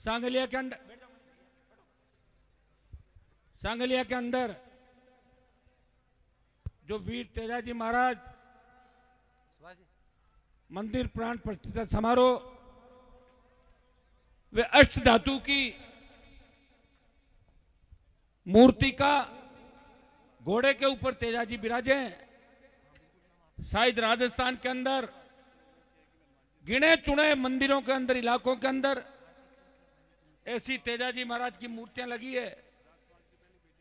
सांगलिया के अंदर जो वीर तेजाजी महाराज मंदिर प्राण प्रतिष्ठा समारोह, वे अष्ट धातु की मूर्ति का घोड़े के ऊपर तेजाजी विराजे हैं। शायद राजस्थान के अंदर गिने चुने मंदिरों के अंदर, इलाकों के अंदर ऐसी तेजाजी महाराज की मूर्तियां लगी है।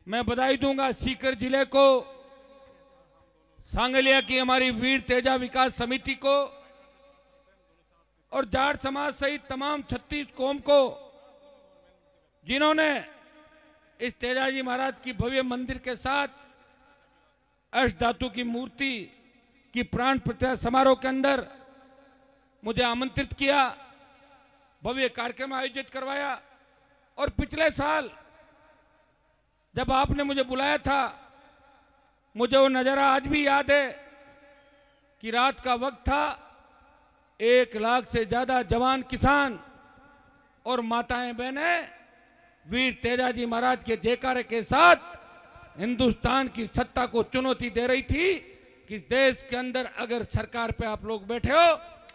मैं बधाई दूंगा सीकर जिले को, सांगलिया की हमारी वीर तेजा विकास समिति को और जाट समाज सहित तमाम 36 कौम को, जिन्होंने इस तेजाजी महाराज की भव्य मंदिर के साथ अष्ट धातु की मूर्ति की प्राण प्रतिष्ठा समारोह के अंदर मुझे आमंत्रित किया, भव्य कार्यक्रम आयोजित करवाया। और पिछले साल जब आपने मुझे बुलाया था, मुझे वो नजारा आज भी याद है कि रात का वक्त था, 1 लाख से ज्यादा जवान किसान और माताएं बहनें वीर तेजाजी महाराज के जयकारे के साथ हिंदुस्तान की सत्ता को चुनौती दे रही थी कि देश के अंदर अगर सरकार पे आप लोग बैठे हो,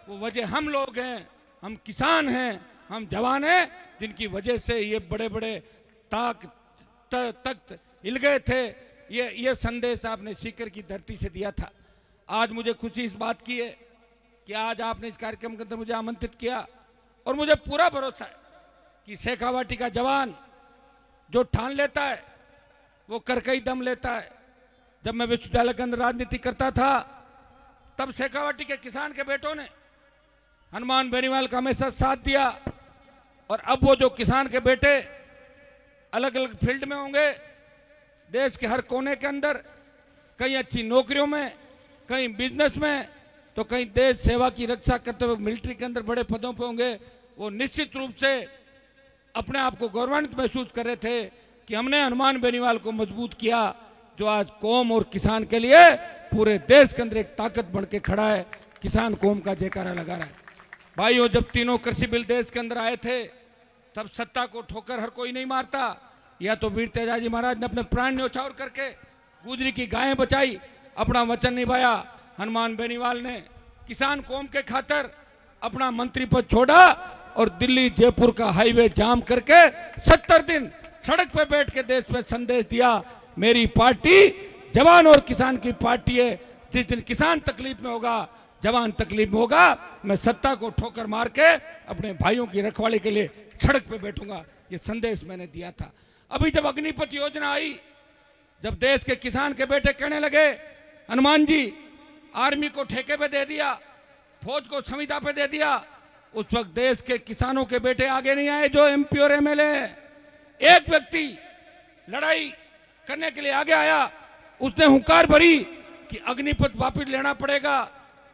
वो वजह हम लोग हैं, हम किसान हैं, हम जवान हैं, जिनकी वजह से ये बड़े बड़े तख्त हिल गए थे। ये संदेश आपने सीकर की धरती से दिया था। आज मुझे खुशी इस बात की है कि आज आपने इस कार्यक्रम के अंदर मुझे आमंत्रित किया और मुझे पूरा भरोसा है कि शेखावाटी का जवान जो ठान लेता है वो करके ही दम लेता है। जब मैं विश्वविद्यालय के अंदर राजनीति करता था, तब शेखावाटी के किसान के बेटों ने हनुमान बेनीवाल का हमेशा साथ दिया। और अब वो जो किसान के बेटे अलग अलग फील्ड में होंगे, देश के हर कोने के अंदर, कहीं अच्छी नौकरियों में, कहीं बिजनेस में, तो कहीं देश सेवा की रक्षा करते हुए मिलिट्री के अंदर बड़े पदों पे होंगे, वो निश्चित रूप से अपने आप को गौरवान्वित महसूस कर रहे थे कि हमने हनुमान बेनीवाल को मजबूत किया, जो आज कौम और किसान के लिए पूरे देश के अंदर एक ताकत बन के खड़ा है, किसान कौम का जयकारा लगा रहा है। भाइयों, जब तीनों कृषि बिल देश के अंदर आए थे, तब सत्ता को ठोकर हर कोई नहीं मारता। या तो वीर तेजाजी महाराज ने अपने प्राण न्यौछावर करके गुजरी की गायें बचाई, अपना वचन निभाया। हनुमान बेनीवाल ने किसान कौम के खातिर अपना मंत्री पद छोड़ा और दिल्ली जयपुर का हाईवे जाम करके 70 दिन सड़क पे बैठ के देश में संदेश दिया, मेरी पार्टी जवान और किसान की पार्टी है। जिस दिन किसान तकलीफ में होगा, जवान तकलीफ में होगा, मैं सत्ता को ठोकर मार के अपने भाइयों की रखवाली के लिए सड़क पे बैठूंगा। ये संदेश मैंने दिया था। अभी जब अग्निपथ योजना आई, जब देश के किसान के बेटे कहने लगे हनुमान जी आर्मी को ठेके पे दे दिया, फौज को संविदा पे दे दिया, उस वक्त देश के किसानों के बेटे आगे नहीं आए जो एमपी और एमएलए। एक व्यक्ति लड़ाई करने के लिए आगे आया, उसने हुंकार भरी कि अग्निपथ वापस लेना पड़ेगा,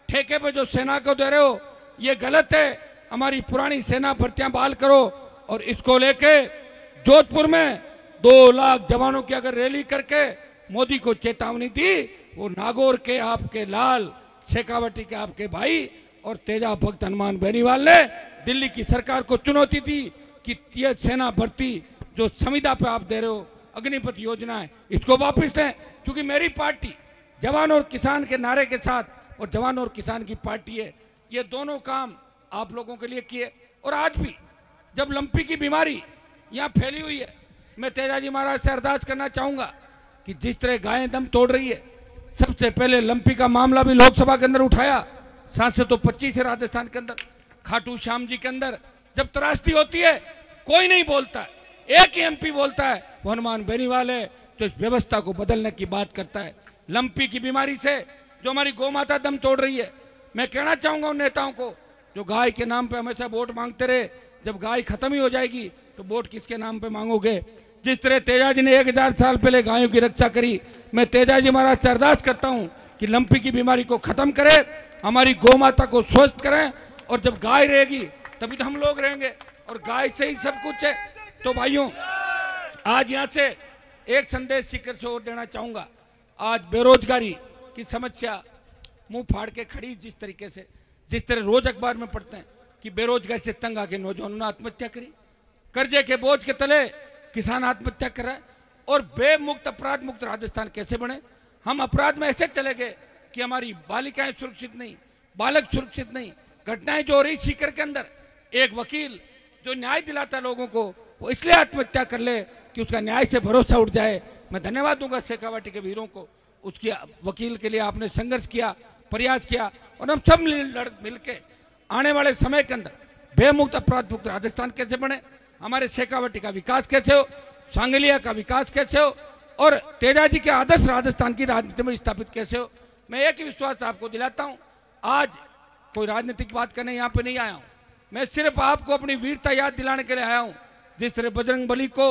ठेके पे जो सेना को दे रहे हो ये गलत है, हमारी पुरानी सेना भर्तियां बहाल करो। और इसको लेके जोधपुर में 2 लाख जवानों की अगर रैली करके मोदी को चेतावनी दी, वो नागौर के आपके लाल, शेखावाटी के आपके भाई और तेजा भक्त हनुमान बेनीवाल ने दिल्ली की सरकार को चुनौती दी कि ये सेना भर्ती जो संविदा पे आप दे रहे हो, अग्निपथ योजना है, इसको वापस लें। क्योंकि मेरी पार्टी जवान और किसान के नारे के साथ, और जवान और किसान की पार्टी है, ये दोनों काम आप लोगों के लिए किए। और आज भी जब लंपी की बीमारी यहाँ फैली हुई है, मैं तेजाजी महाराज से अरदास करना चाहूंगा कि जिस तरह गायें दम तोड़ रही है, सबसे पहले लंपी का मामला भी लोकसभा के अंदर उठाया, सांसद तो 25 है राजस्थान के अंदर, खाटू श्याम जी के अंदर जब त्रासदी होती है कोई नहीं बोलता है, एक ही एमपी बोलता है, वो हनुमान बेनीवाल है, जो इस व्यवस्था को बदलने की बात करता है। लंपी की बीमारी से जो हमारी गौ माता दम तोड़ रही है, मैं कहना चाहूंगा उन नेताओं को जो गाय के नाम पे हमेशा वोट मांगते रहे, जब गाय खत्म ही हो जाएगी तो वोट किसके नाम पे मांगोगे। जिस तरह तेजाजी ने 1000 साल पहले गायों की रक्षा करी, मैं तेजाजी महाराज से अरदास करता हूं कि लंपी की बीमारी को खत्म करें, हमारी गौ माता को स्वस्थ करें, और जब गाय रहेगी तभी तो हम लोग रहेंगे, और गाय से ही सब कुछ है। तो भाइयों, आज यहाँ से एक संदेश सीकर से और देना चाहूंगा। आज बेरोजगारी की समस्या मुंह फाड़ के खड़ी, जिस तरीके से, जिस तरह रोज अखबार में पढ़ते हैं कि बेरोजगारी से तंग आके नौजवानों ने आत्महत्या करी, कर्जे के बोझ के तले किसान आत्महत्या कर रहा है। और बेमुक्त अपराध मुक्त राजस्थान कैसे बने? हम अपराध में ऐसे चले गए कि हमारी बालिकाएं सुरक्षित नहीं, बालक सुरक्षित नहीं। घटनाएं जो हो रही सीकर के अंदर, एक वकील जो न्याय दिलाता है लोगों को, वो इसलिए आत्महत्या कर ले कि उसका न्याय से भरोसा उठ जाए। मैं धन्यवाद दूंगा शेखावाटी के वीरों को, उसकी वकील के लिए आपने संघर्ष किया, प्रयास किया, और हम सब मिलके आने वाले समय के अंदर बेमुक्त अपराध मुक्त राजस्थान कैसे बने, हमारे शेखावाटी का विकास कैसे हो, सांगलिया का विकास कैसे हो, और तेजाजी के आदर्श राजस्थान की राजनीति में स्थापित कैसे हो। मैं एक ही विश्वास आपको दिलाता हूं, आज कोई राजनीतिक बात करने यहाँ पे नहीं आया हूं, मैं सिर्फ आपको अपनी वीरता याद दिलाने के लिए आया हूं। जिस तरह बजरंग बली को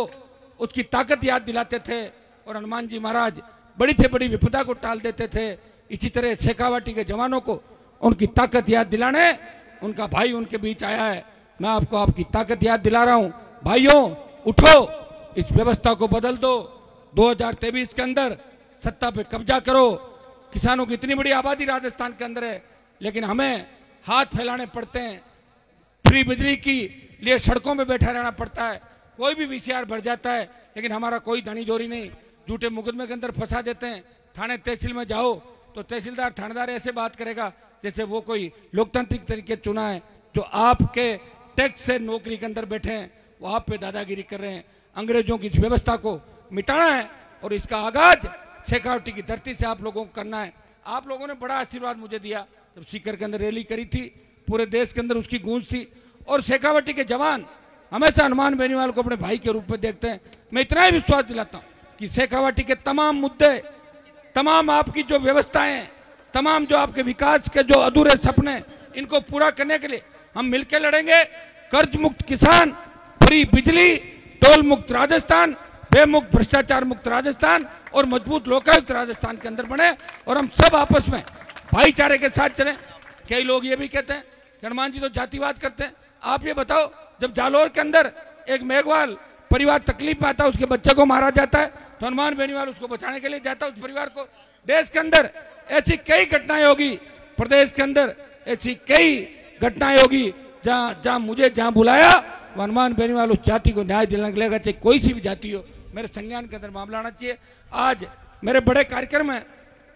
उसकी ताकत याद दिलाते थे और हनुमान जी महाराज बड़ी से बड़ी विपदा को टाल देते थे, इसी तरह शेखावाटी के जवानों को उनकी ताकत याद दिलाने उनका भाई उनके बीच आया है। मैं आपको आपकी ताकत याद दिला रहा हूं। भाइयों, उठो, इस व्यवस्था को बदल दो। 2023 के अंदर सत्ता पे कब्जा करो। किसानों की इतनी बड़ी आबादी राजस्थान के अंदर है, लेकिन हमें हाथ फैलाने पड़ते हैं। फ्री बिजली की लिए सड़कों में बैठा रहना पड़ता है। कोई भी वीसीआर भर जाता है, लेकिन हमारा कोई धनी जोरी नहीं। झूठे मुकदमे के अंदर फंसा देते हैं। थाने तहसील में जाओ तो तहसीलदार थानेदार ऐसे बात करेगा जैसे वो कोई लोकतांत्रिक तरीके चुना है। जो आपके टैक्स से नौकरी के अंदर बैठे हैं वो आप पे दादागिरी कर रहे हैं। अंग्रेजों की इस व्यवस्था को मिटाना है और इसका आगाज शेखावाटी की धरती से आप लोगों को करना है। आप लोगों ने बड़ा आशीर्वाद मुझे दिया जब सीकर के अंदर रैली करी थी, पूरे देश के अंदर उसकी गूंज थी। और शेखावाटी के जवान हमेशा हनुमान बेनीवाल को अपने भाई के रूप में देखते हैं। मैं इतना ही विश्वास दिलाता हूं कि शेखावाटी के तमाम मुद्दे, तमाम आपकी जो व्यवस्थाएं, तमाम जो आपके विकास के जो अधूरे सपने, इनको पूरा करने के लिए हम मिलकर लड़ेंगे। कर्ज मुक्त किसान, फ्री बिजली, टोल मुक्त राजस्थान, बेमुक्त भ्रष्टाचार मुक्त राजस्थान और मजबूत लोकायुक्त राजस्थान के अंदर बने और हम सब आपस में भाईचारे के साथ चलें। कई लोग ये भी कहते हैं कि हनुमान जी तो जातिवाद करते हैं। आप ये बताओ, जब जालोर के अंदर एक मेघवाल परिवार तकलीफ में आता है, उसके बच्चे को मारा जाता है, तो हनुमान बेनीवाल उसको बचाने के लिए जाता है उस परिवार को। देश के अंदर ऐसी कई घटनाएं होगी, प्रदेश के अंदर ऐसी कई घटनाएं होगी जहां मुझे जहां बुलाया हनुमान बेनीवाल उस जाति को न्याय दिलाने के लिए, चाहे कोई सी भी जाति हो, मेरे संज्ञान के अंदर मामला आना चाहिए। आज मेरे बड़े कार्यक्रम है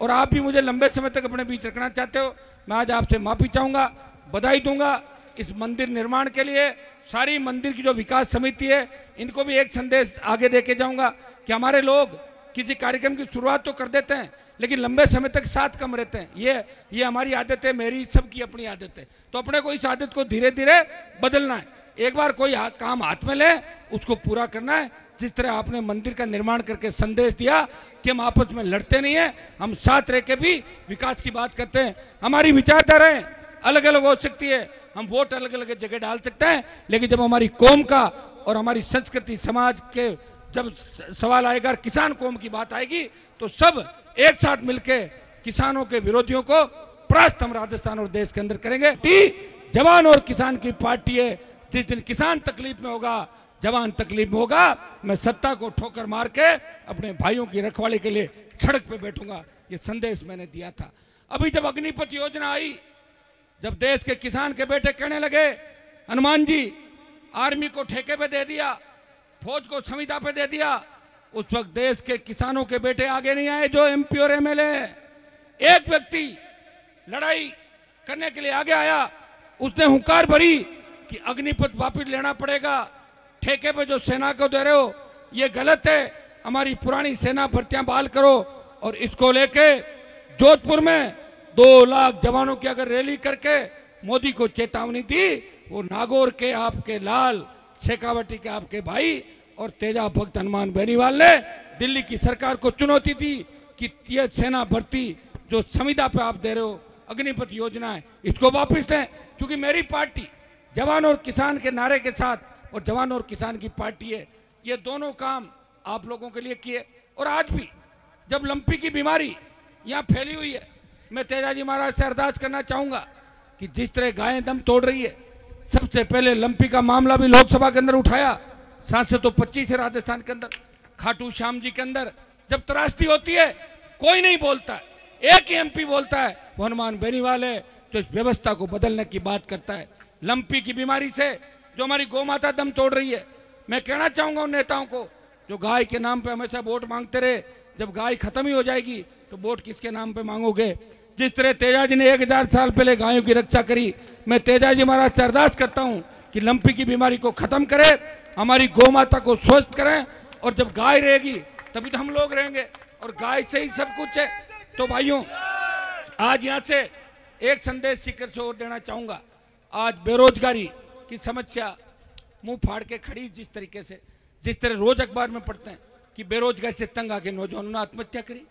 और आप भी मुझे लंबे समय तक अपने बीच रखना चाहते हो। मैं आज आपसे माफी चाहूंगा, बधाई दूंगा इस मंदिर निर्माण के लिए। सारी मंदिर की जो विकास समिति है, इनको भी एक संदेश आगे देके जाऊंगा कि हमारे लोग किसी कार्यक्रम की शुरुआत तो कर देते हैं, लेकिन लंबे समय तक साथ कम रहते हैं। ये हमारी आदत है, मेरी सबकी अपनी आदत है। तो अपने को इस आदत को धीरे धीरे बदलना है। एक बार कोई काम हाथ में ले, उसको पूरा करना है। जिस तरह आपने मंदिर का निर्माण करके संदेश दिया कि हम आपस में लड़ते नहीं है, हम साथ रह के भी विकास की बात करते हैं। हमारी विचारधाराएं अलग अलग हो सकती है, हम वोट अलग अलग जगह डाल सकते हैं, लेकिन जब हमारी कौम का और हमारी संस्कृति समाज के जब सवाल आएगा, किसान कौम की बात आएगी, तो सब एक साथ मिलके किसानों के विरोधियों को परास्त हम राजस्थान और देश के अंदर करेंगे। जवान और किसान की पार्टी है। जिस दिन किसान तकलीफ में होगा, जवान तकलीफ में होगा, मैं सत्ता को ठोकर मार के अपने भाइयों की रखवाली के लिए सड़क पे बैठूंगा। ये संदेश मैंने दिया था। अभी जब अग्निपथ योजना आई, जब देश के किसान के बेटे कहने लगे हनुमान जी आर्मी को ठेके पे दे दिया, फौज को संविदा पे दे दिया, उस वक्त देश के किसानों के बेटे आगे नहीं आए जो एमपी और एमएलए। एक व्यक्ति लड़ाई करने के लिए आगे आया, उसने हुंकार भरी कि अग्निपथ वापस लेना पड़ेगा, ठेके पे जो सेना को दे रहे हो ये गलत है, हमारी पुरानी सेना भर्तियां बहाल करो। और इसको लेके जोधपुर में 2 लाख जवानों की अगर रैली करके मोदी को चेतावनी दी, वो नागौर के आपके लाल, शेखावाटी के आपके भाई और तेजा भक्त हनुमान बेनीवाल ने दिल्ली की सरकार को चुनौती दी कि ये सेना भर्ती जो संविदा पे आप दे रहे हो, अग्निपथ योजना है, इसको वापस लें। क्योंकि मेरी पार्टी जवान और किसान के नारे के साथ, और जवान और किसान की पार्टी है, ये दोनों काम आप लोगों के लिए किए। और आज भी जब लंपी की बीमारी यहाँ फैली हुई है, मैं तेजाजी महाराज से अरदास करना चाहूंगा कि जिस तरह गायें दम तोड़ रही है, सबसे पहले लंपी का मामला भी लोकसभा के अंदर उठाया। सांसद तो 25 है राजस्थान के अंदर। खाटू श्याम जी के अंदर जब त्रासदी होती है कोई नहीं बोलता है, एक ही एमपी बोलता है, वो हनुमान बेनीवाल है जो इस व्यवस्था को बदलने की बात करता है। लंपी की बीमारी से जो हमारी गौ माता दम तोड़ रही है, मैं कहना चाहूंगा उन नेताओं को जो गाय के नाम पे हमेशा वोट मांगते रहे, जब गाय खत्म ही हो जाएगी तो वोट किसके नाम पे मांगोगे। जिस तरह तेजाजी ने 1000 साल पहले गायों की रक्षा करी, मैं तेजाजी महाराज से अरदास करता हूं कि लंपी की बीमारी को खत्म करें, हमारी गौ माता को स्वस्थ करें, और जब गाय रहेगी तभी तो हम लोग रहेंगे, और गाय से ही सब कुछ है। तो भाइयों, आज यहां से एक संदेश सीकर से और देना चाहूंगा। आज बेरोजगारी की समस्या मुंह फाड़ के खड़ी, जिस तरह रोज अखबार में पढ़ते हैं कि बेरोजगारी से तंग आके नौजवानों ने आत्महत्या करी,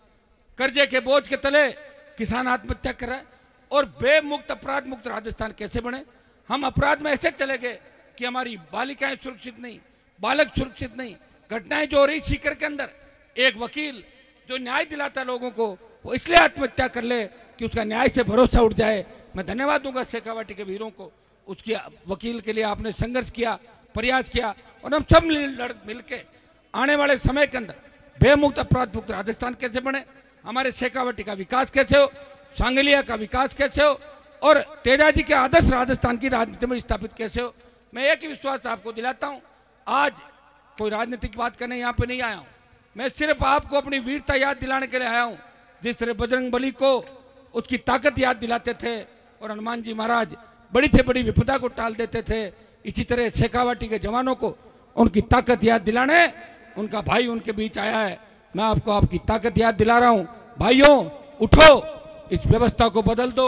कर्जे के बोझ के तले किसान आत्महत्या कर रहा है, और बेमुक्त अपराध मुक्त राजस्थान कैसे बने। हम अपराध में ऐसे चले गए कि हमारी बालिकाएं सुरक्षित नहीं, बालक सुरक्षित नहीं। घटनाएं जो हो रही सीकर के अंदर, एक वकील जो न्याय दिलाता लोगों को, वो इसलिए आत्महत्या कर ले कि उसका न्याय से भरोसा उठ जाए। मैं धन्यवाद दूंगा शेखावाटी के वीरों को, उसकी वकील के लिए आपने संघर्ष किया, प्रयास किया, और हम सब मिलके आने वाले समय के अंदर बेमुक्त अपराध मुक्त राजस्थान कैसे बने, हमारे शेखावाटी का विकास कैसे हो, सांगलिया का विकास कैसे हो, और तेजाजी के आदर्श राजस्थान की राजनीति में स्थापित कैसे हो। मैं एक ही विश्वास आपको दिलाता हूं, आज कोई राजनीतिक बात करने यहाँ पे नहीं आया हूं, मैं सिर्फ आपको अपनी वीरता याद दिलाने के लिए आया हूं। जिस तरह बजरंग बली को उसकी ताकत याद दिलाते थे और हनुमान जी महाराज बड़ी से बड़ी विपदा को टाल देते थे, इसी तरह शेखावाटी के जवानों को उनकी ताकत याद दिलाने उनका भाई उनके बीच आया है। मैं आपको आपकी ताकत याद दिला रहा हूं। भाइयों, उठो, इस व्यवस्था को बदल दो।